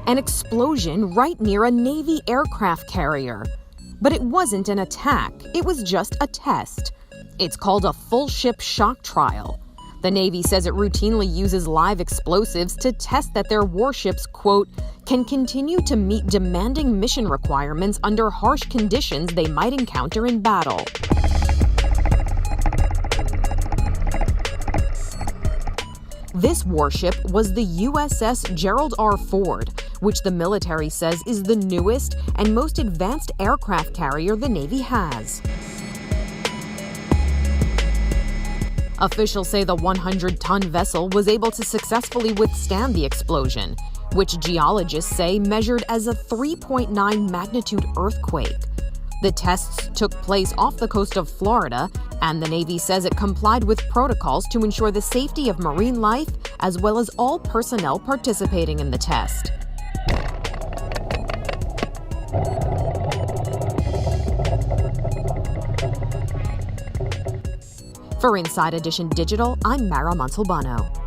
an explosion right near a Navy aircraft carrier. But it wasn't an attack, it was just a test. It's called a full ship shock trial. The Navy says it routinely uses live explosives to test that their warships, quote, can continue to meet demanding mission requirements under harsh conditions they might encounter in battle. This warship was the USS Gerald R Ford, which the military says is the newest and most advanced aircraft carrier the Navy has. Officials say the 100-ton vessel was able to successfully withstand the explosion, which geologists say measured as a 3.9 magnitude earthquake. The tests took place off the coast of Florida, and the Navy says it complied with protocols to ensure the safety of marine life as well as all personnel participating in the test. For Inside Edition Digital, I'm Mara Montalbano.